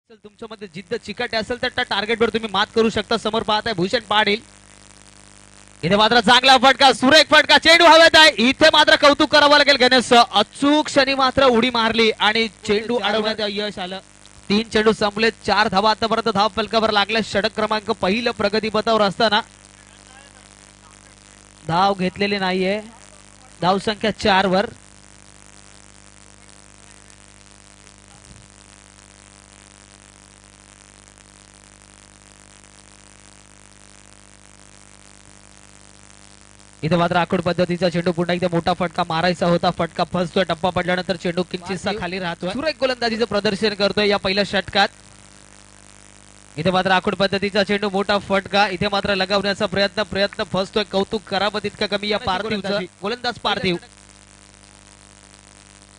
तुमच्यामध्ये जिद्द चिकाटी असेल तर त्या टार्गेटवर तुम्ही मात करू शकता. समोर पाहताय भूषण पाटील. इथे मात्र चांगला फटका, सुरेख फटका, चेंडू हवेत आहे. इथे मात्र कौतुक करावं लागेल गणेश. अचूक क्षणी मात्र उडी मारली आणि चेंडू अडवण्यात यश आलं. 3 चेंडू संपले, 4 धावा आतापर्यंत धाव फलकावर लागल्या. षटक क्रमांक पहिलं प्रगतीपथावर असताना धाव घेतलेली नाहीये. धाव संख्या 4 वर. इथे मात्र आखूड पद्धतीचा चेंडू, पुन्हा एकदा मोठा फटका मारायचा होता. फटका फसतोय, टप्पा पडल्यानंतर चेंडू किंचितसा खाली राहतोय. सुरेख गोलंदाजीचं प्रदर्शन करतोय या पहिल्या षटकात. इथे मात्र आखूड पद्धतीचा चेंडू, मोठा फटका. इथे मात्र लगावण्याचा प्रयत्न फसतोय. कौतुक करावं तितकं कमी या पार्थिवचं. गोलंदाज पार्थिव.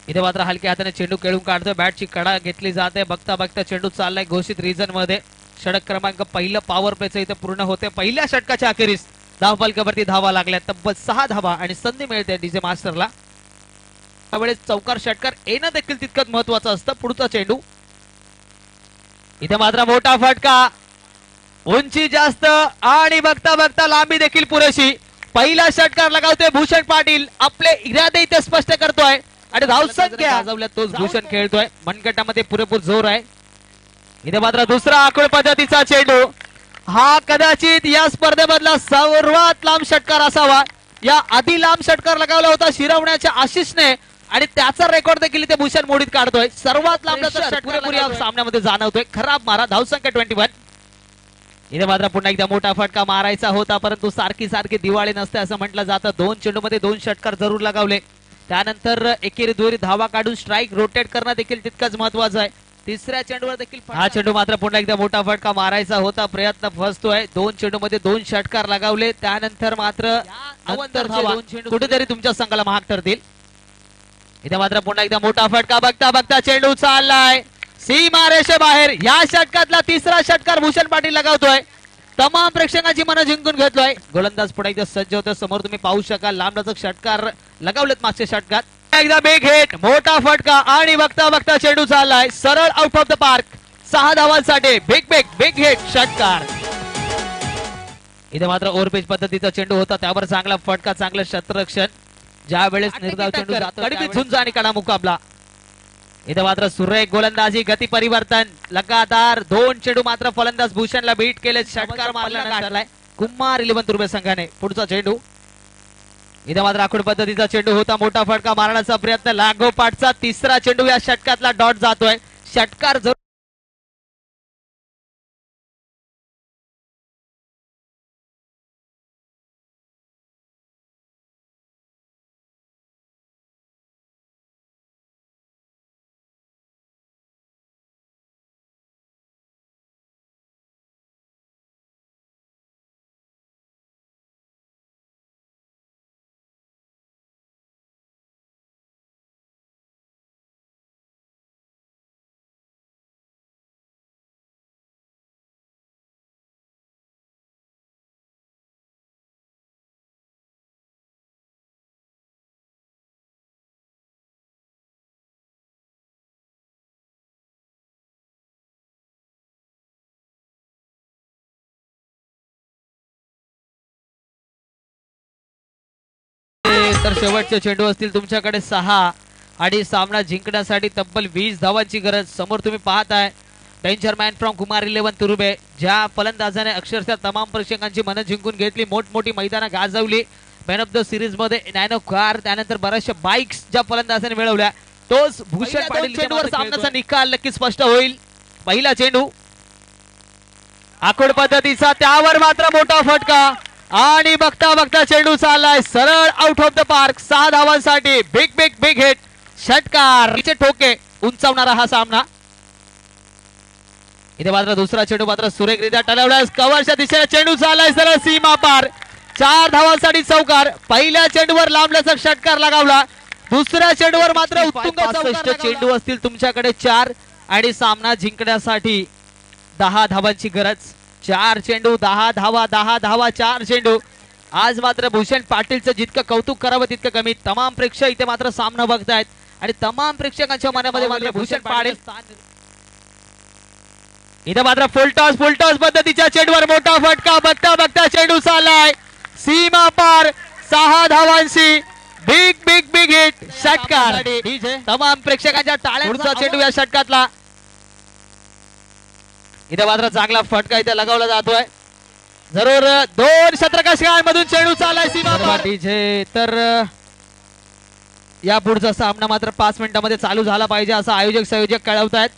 इथे मात्र हलक्या हाताने चेंडू खेळून काढतोय. बॅटची कडा घेतली जाते. बघता बघता चेंडू चाललाय घोषित रिजन मध्ये. षटक क्रमांक पहिलं पॉवर प्लेचं इथे पूर्ण होते. पहिल्या षटकाच्या अखेरीस धाव फलकावरती धावा लागल्या. तब्बल 6 धावा आणि संधी मिळते डीजे मास्टरला. त्यावेळेस चौकार षटकार येणं देखील तितकंच महत्वाचं असतं. पुढचा चेंडू. इथे मात्र मोठा फटका, उंची जास्त आणि बघता बघता लांबी देखील पुरेशी. पहिला षटकार लगावतोय भूषण पाटील. आपले इरादे इथे स्पष्ट करतोय आणि धाव संख्या गाजवल्यात तोच भूषण खेळतोय. मनगटामध्ये पुरेपूर जोर आहे. इथे मात्र दुसरा आखूड पद्धतीचा चेंडू. हा कदाचित या स्पर्धेमधला सर्वात लांब षटकार असावा. या आधी लांब षटकार लगावला होता शिरवण्याच्या आशिषने आणि त्याचा रेकॉर्ड देखील इथे भूषण मोडीत काढतोय. सर्वात लांब षटकार या सामन्यामध्ये जाणवतोय. खराब मारा. धावसंख्या 21. इथे मात्र पुन्हा एकदा मोठा फटका मारायचा होता, परंतु सारखी दिवाळी नसते असं म्हटलं जातं. 2 चेंडू मध्ये 2 षटकार जरूर लगावले. त्यानंतर एकेरी दुहेरी धावा काढून स्ट्राईक रोटेट करणं देखील तितकंच महत्वाचं आहे. तिसऱ्या चेंडूवर देखील हा चेंडू मात्र पुन्हा एकदा मोठा फटका मारायचा होता. प्रयत्न फसतोय. 2 चेंडू मध्ये 2 षटकार लगावले. त्यानंतर मात्र कुठेतरी तुमच्या संघाला महाग ठरतील. इथे मात्र पुन्हा एकदा मोठा फटका. बघता बघता चेंडू चाललाय सीमा रेषेबाहेर. या षटकातला तिसरा षटकार भूषण पाटील लगावतोय. तमाम प्रेक्षकांची मनं जिंकून घेतलोय. गोलंदाज पुन्हा एकदा सज्ज होतं. समोर तुम्ही पाहू शकाल लांबलचक षटकार लगावलेत मागच्या षटकात. एकदा बिग हिट, मोठा फटका आणि बघता बघता चेंडू चाललाय सरळ आउट ऑफ द पार्क. 6 धावांसाठी बिग हिट षटकार. इथे मात्र ओव्हरपिच पद्धतीचा चेंडू होता. त्यावर चांगला फटका, चांगलं क्षेत्ररक्षण. ज्या वेळेस निर्धाव चेंडू जातो कडबी झुंज आणि कडा मुकाबला. इथे मात्र सुरेख गोलंदाजी, गती परिवर्तन. लगातार 2 चेंडू मात्र फलंदाज भूषणला बीट केले. षटकार मारला काढलाय कुमार 11 तुर्बे संघाने. पुढचा चेंडू. इथे मात्र आखूड पद्धतीचा चेंडू होता. मोठा फटका मारण्याचा प्रयत्न. लागोपाठचा तिसरा चेंडू या षटकातला डॉट जातोय. षटकार तर शेवटचे चेंडू असतील तुमच्याकडे 6 आणि सामना जिंकण्यासाठी तब्बल 20 धावांची गरज. समोर तुम्ही पाहताय डेंजर मॅन फ्रॉम कुमार 11 तुरुबे. ज्या फलंदाजाने अक्षरशः तमाम प्रेक्षकांची मनं जिंकून घेतली, मोठमोठी मैदानं गाजवली. मॅन ऑफ द सिरीज मध्ये नॅनो कार, त्यानंतर बऱ्याचशा बाईक्स ज्या फलंदाजाने मिळवल्या, तोच भूषण पाटील. चेंडूवर सामन्याचा निकाल नक्की स्पष्ट होईल. पहिला चेंडू आखूड पद्धतीचा, त्यावर मात्र मोठा फटका आणि बघता बघता चेंडू चाललाय सरळ आउट ऑफ द पार्क. 6 धावांसाठी बिग हिट षटकार. ठोके उंचावणारा हा सामना. इथे मात्र दुसरा चेंडू मात्र सुरेखरित्या टळवलाय. कव्हरच्या दिशेने चेंडू चाललाय सरळ सीमा पार. 4 धावांसाठी चौकार. पहिल्या चेंडूवर लांबलचक षटकार लगावला. दुसऱ्या चेंडूवर मात्र उत्तुंग चेंडू असतील तुमच्याकडे 4 आणि सामना जिंकण्यासाठी 10 धावांची गरज. 4 चेंडू 10 धावा, 10 धावा 4 चेंडू. आज मात्र भूषण पाटीलचं जितकं कौतुक करावं तितकं कमी. तमाम प्रेक्षक इथे मात्र सामना बघतायत आणि तमाम प्रेक्षकांच्या मनामध्ये मात्र भूषण पाटील इथं मात्र फुलटॉस पद्धतीच्या चेंडूवर मोठा फटका, बघता बघता चेंडू चाललाय सीमा पार, 6 धावांशी बिग बिग बिग हिट षटकार. तमाम प्रेक्षकांच्या टाळ्यांचा चेंडू या षटकातला. इथं मात्र चांगला फटका इथे लगावला जातोय. जरूर 2 षटकांमधून चेंडू चाललाय सीमा पार. तर या पुढचा सामना मात्र 5 मिनिटांमध्ये चालू झाला पाहिजे असं आयोजक संयोजक कळवतायत.